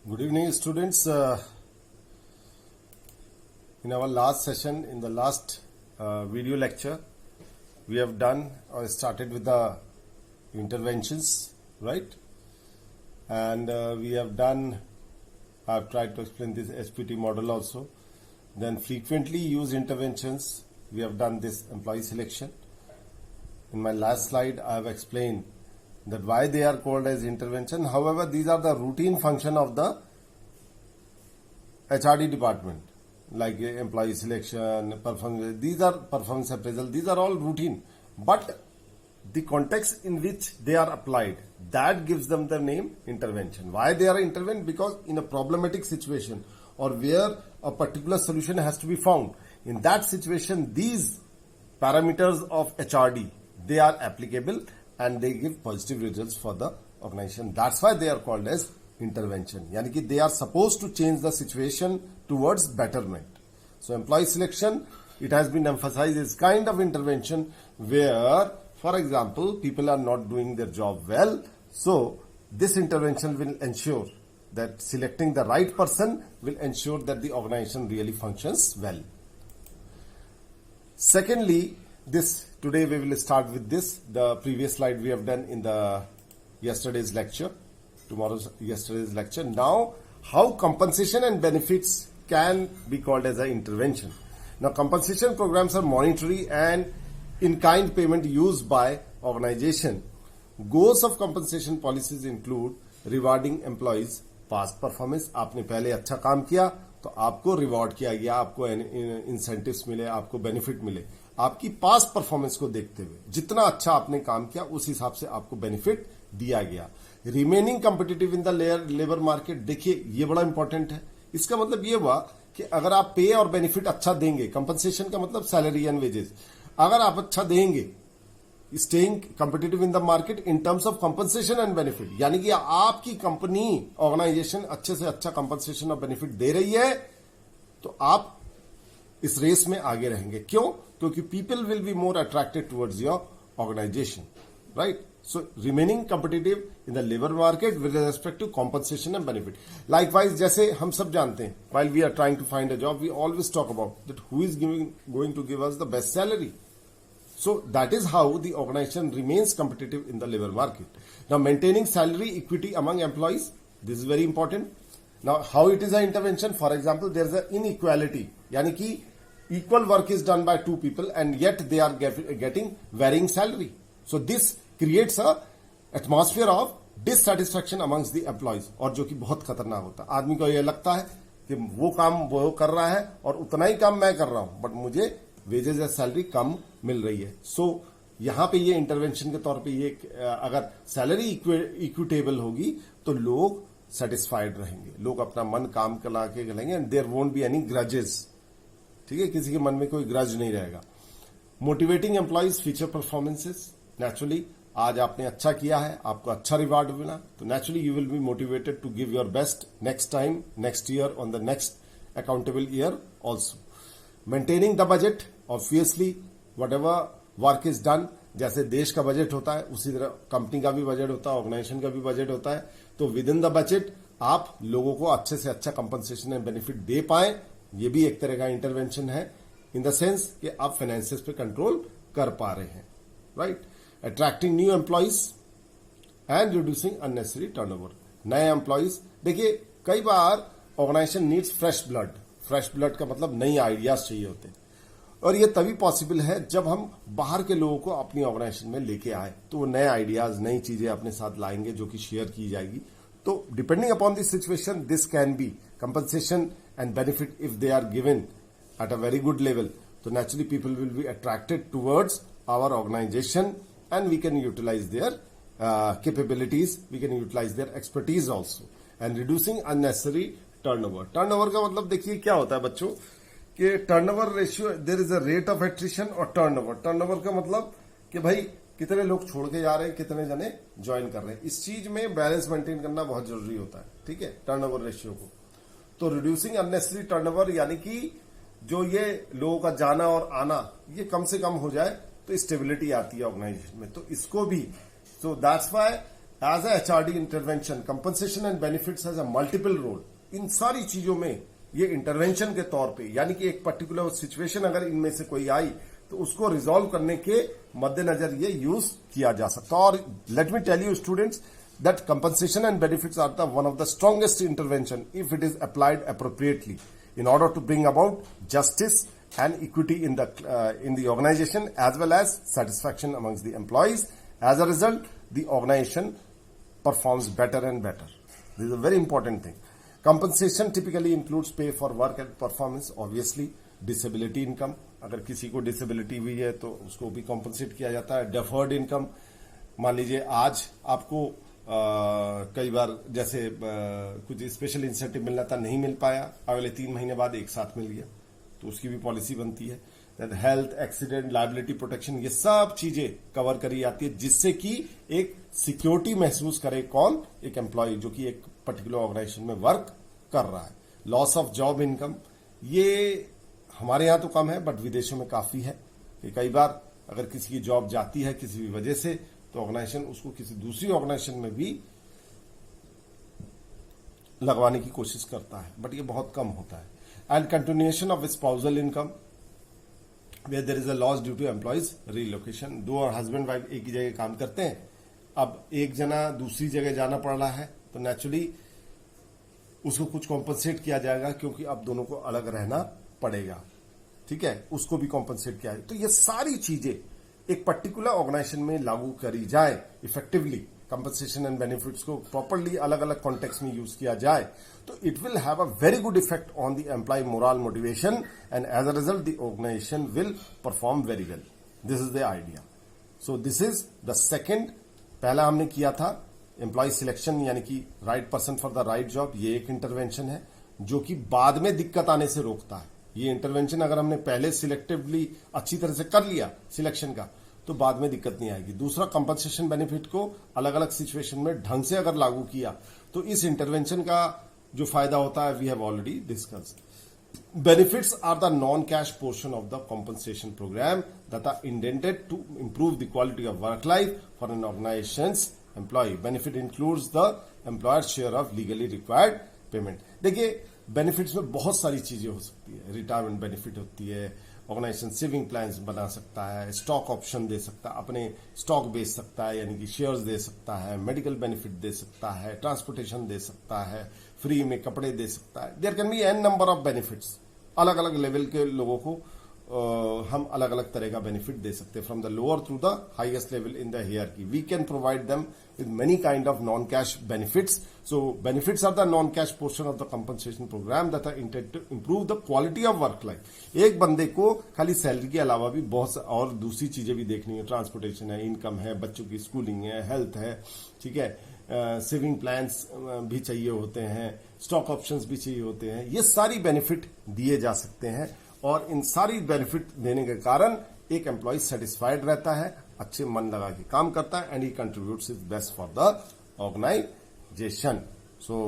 Good evening, students. In our last session, in the last video lecture, we have done or started with the interventions, right? And we have done, I've tried to explain this SPT model also. Then frequently used interventions, we have done this employee selection. In my last slide, I have explained that why they are called as intervention. However, these are the routine function of the HRD department, like employee selection, performance. These are performance appraisal. These are all routine, but the context in which they are applied, that gives them the name intervention. Why they are intervened? Because in a problematic situation or where a particular solution has to be found, in that situation, these parameters of HRD, they are applicable and they give positive results for the organization. That's why they are called as intervention. Yani ki they are supposed to change the situation towards betterment. So employee selection, it has been emphasized, is kind of intervention where, for example, people are not doing their job well. So this intervention will ensure that selecting the right person will ensure that the organization really functions well. Secondly, today we will start with this. The previous slide we have done in the yesterday's lecture. Yesterday's lecture. Now, how compensation and benefits can be called as an intervention. Now, compensation programs are monetary and in-kind payment used by organization. Goals of compensation policies include rewarding employees past performance. आपने पहले अच्छा काम किया तो आपको reward किया गया, आपको इंसेंटिव्स मिले, आपको बेनिफिट मिले. आपकी पास्ट परफॉर्मेंस को देखते हुए जितना अच्छा आपने काम किया उस हिसाब से आपको बेनिफिट दिया गया. Remaining competitive in the labour market. देखिए ये बड़ा इंपॉर्टेंट है. इसका मतलब ये हुआ कि अगर आप पे और बेनिफिट अच्छा देंगे, कंपनसेशन का मतलब सैलरी एंड वेजेस, अगर आप अच्छा देंगे, staying competitive in the market in terms of compensation and benefit, यानी कि आपकी कंपनी ऑर्गेनाइजेशन अच्छे से अच्छा कंपनसेशन और बेनिफिट दे रही है, तो आप इस रेस में आगे रहेंगे. क्यों? क्योंकि people will be more attracted towards your organisation, right? So remaining competitive in the labor market with respect to compensation and benefit. Likewise, जैसे हम सब जानते हैं, while we are trying to find a job, we always talk about that who is going to give us the best salary. So that is how the organization remains competitive in the labor market. Now, maintaining salary equity among employees, this is very important. Now, how it is an intervention? For example, there is an inequality, यानी कि equal work is done by two people and yet they are getting varying salary. So this creates a atmosphere of dissatisfaction amongst the employees, और जो कि बहुत खतरनाक होता है. आदमी को ये लगता है कि वो काम वो कर रहा है और उतना ही काम मैं कर रहा हूं, बट मुझे वेजेस या सैलरी कम मिल रही है. सो यहां पे ये इंटरवेंशन के तौर पे ये अगर सैलरी इक्विटेबल होगी तो लोग सेटिस्फाइड रहेंगे, लोग अपना मन काम करा के करेंगे and there won't be any grudges. ठीक है, किसी के मन में कोई ग्रज नहीं रहेगा. Motivating employees future performances. Naturally आज आपने अच्छा किया है, आपको अच्छा रिवार्ड मिला, तो naturally you will be motivated to give your best next time, next year, on the next accountable year also. Maintaining the budget. Obviously whatever work is done, जैसे देश का बजट होता है उसी तरह कंपनी का भी बजट होता है, ऑर्गेनाइजेशन का भी बजट होता है. तो विद इन द बजट आप लोगों को अच्छे से अच्छा कंपनसेशन एंड बेनिफिट दे पाए, ये भी एक तरह का इंटरवेंशन है, इन द सेंस कि आप फाइनेंसिस पे कंट्रोल कर पा रहे हैं, right? Attracting new employees and reducing unnecessary turnover. नए एम्प्लॉइज, देखिए कई बार organization needs fresh blood. Fresh blood का मतलब नई आइडियाज चाहिए होते हैं, और ये तभी पॉसिबल है जब हम बाहर के लोगों को अपनी ऑर्गेनाइजेशन में लेके आए, तो वो नए आइडियाज, नई चीजें अपने साथ लाएंगे जो कि शेयर की जाएगी. तो depending upon this situation, this can be compensation and benefit if they are given at a very good level. तो naturally people will be attracted towards our organization and we can utilize their capabilities, we can utilize their expertise also. And reducing unnecessary turnover. Turnover का मतलब देखिए क्या होता है बच्चों, कि turnover ratio, there is a rate of attrition और turnover. Turnover का मतलब कि भाई कितने लोग छोड़ के जा रहे हैं, कितने जने ज्वाइन कर रहे हैं. इस चीज में बैलेंस मेंटेन करना बहुत जरूरी होता है, ठीक है, टर्नओवर रेशियो को. तो रिड्यूसिंग अननेसेसरी टर्नओवर यानी कि जो ये लोगों का जाना और आना ये कम से कम हो जाए, तो स्टेबिलिटी आती है ऑर्गेनाइजेशन में. तो इसको भी, so that's why as a HRD intervention compensation and benefits has a multiple role. इन सारी चीजों में ये इंटरवेंशन के तौर पे, यानी कि एक पर्टिकुलर सिचुएशन अगर इनमें से कोई आई तो उसको रिजॉल्व करने के मद्देनजर ये यूज किया जा सकता है। और let me tell you students that compensation and benefits are the one of the strongest intervention if it is applied appropriately in order to bring about justice and equity in the organization as well as satisfaction amongst the employees. As a result, the organization performs better and better. This is a very important thing. Compensation typically includes pay for work and performance. Obviously, disability income. अगर किसी को disability हुई है तो उसको भी compensate किया जाता है. Deferred income. मान लीजिए आज आपको कई बार जैसे कुछ स्पेशल इंसेंटिव मिलना था, नहीं मिल पाया, अगले 3 महीने बाद एक साथ मिल गया, तो उसकी भी पॉलिसी बनती है। हेल्थ, एक्सीडेंट, लायबिलिटी प्रोटेक्शन, ये सब चीजें कवर करी जाती है जिससे कि एक सिक्योरिटी महसूस करे कौन, एक एम्प्लॉय जो कि एक पर्टिकुलर ऑर्गेनाइजेशन में वर्क कर रहा है। लॉस ऑफ जॉब इनकम, ये हमारे यहां तो कम है बट विदेशों में काफी है कि कई बार अगर किसी की जॉब जाती है किसी भी वजह से तो ऑर्गेनाइजेशन उसको किसी दूसरी ऑर्गेनाइजेशन में भी लगवाने की कोशिश करता है, बट ये बहुत कम होता है। And continuation of spousal income where there is a loss due to employees relocation. 2 और हस्बैंड वाइफ एक ही जगह काम करते हैं, अब एक जना दूसरी जगह जाना पड़ रहा है तो नेचुरली उसको कुछ कॉम्पनसेट किया जाएगा क्योंकि अब दोनों को अलग रहना पड़ेगा, ठीक है, उसको भी कॉम्पनसेट किया जाए। तो ये सारी चीजें एक पर्टिकुलर ऑर्गेनाइजेशन में लागू करी जाए इफेक्टिवली, कंपनसेशन एंड बेनिफिट्स को प्रॉपरली अलग अलग कॉन्टेक्स्ट में यूज किया जाए तो it will have a very good effect on the employee morale motivation and as a result the organisation will perform very well. This is the idea. So this is the second. पहला हमने किया था employee selection यानी कि right person for the right job, ये एक intervention है जो कि बाद में दिक्कत आने से रोकता है। ये इंटरवेंशन अगर हमने पहले सिलेक्टिवली अच्छी तरह से कर लिया सिलेक्शन का तो बाद में दिक्कत नहीं आएगी। दूसरा, कंपनसेशन बेनिफिट को अलग अलग सिचुएशन में ढंग से अगर लागू किया तो इस इंटरवेंशन का जो फायदा होता है we have already discussed. Benefits are the non cash portion of the compensation program that are intended to improve the quality of work life for an organisation's employee. Benefit includes the employer share of legally required payment. देखिए benefits में बहुत सारी चीजें हो सकती है। Retirement benefit होती है, ऑर्गेनाइजेशन सेविंग प्लान्स बना सकता है, स्टॉक ऑप्शन दे सकता है, अपने स्टॉक बेच सकता है यानी कि शेयर्स दे सकता है, मेडिकल बेनिफिट दे सकता है, ट्रांसपोर्टेशन दे सकता है, फ्री में कपड़े दे सकता है। There can be an number of benefits. अलग अलग लेवल के लोगों को हम अलग अलग तरह का बेनिफिट दे सकते हैं from the lower to the highest level in the hierarchy. We can provide them with many kind of non-cash benefits. So benefits are the non-cash portion of the compensation program that are intended to improve the quality of work life. एक बंदे को खाली salary के अलावा भी बहुत और दूसरी चीजें भी देखनी है, ट्रांसपोर्टेशन है, इनकम है, बच्चों की स्कूलिंग है, हेल्थ है, ठीक है, सेविंग प्लान्स भी चाहिए होते हैं, स्टॉक ऑप्शंस भी चाहिए होते हैं। ये सारी बेनिफिट दिए जा सकते हैं और इन सारी बेनिफिट देने के कारण एक एम्प्लॉय सेटिस्फाइड रहता है, अच्छे मन लगा के काम करता है and he contributes is best for the organisation. So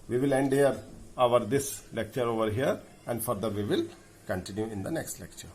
we will end here our this lecture over here and further we will continue in the next lecture.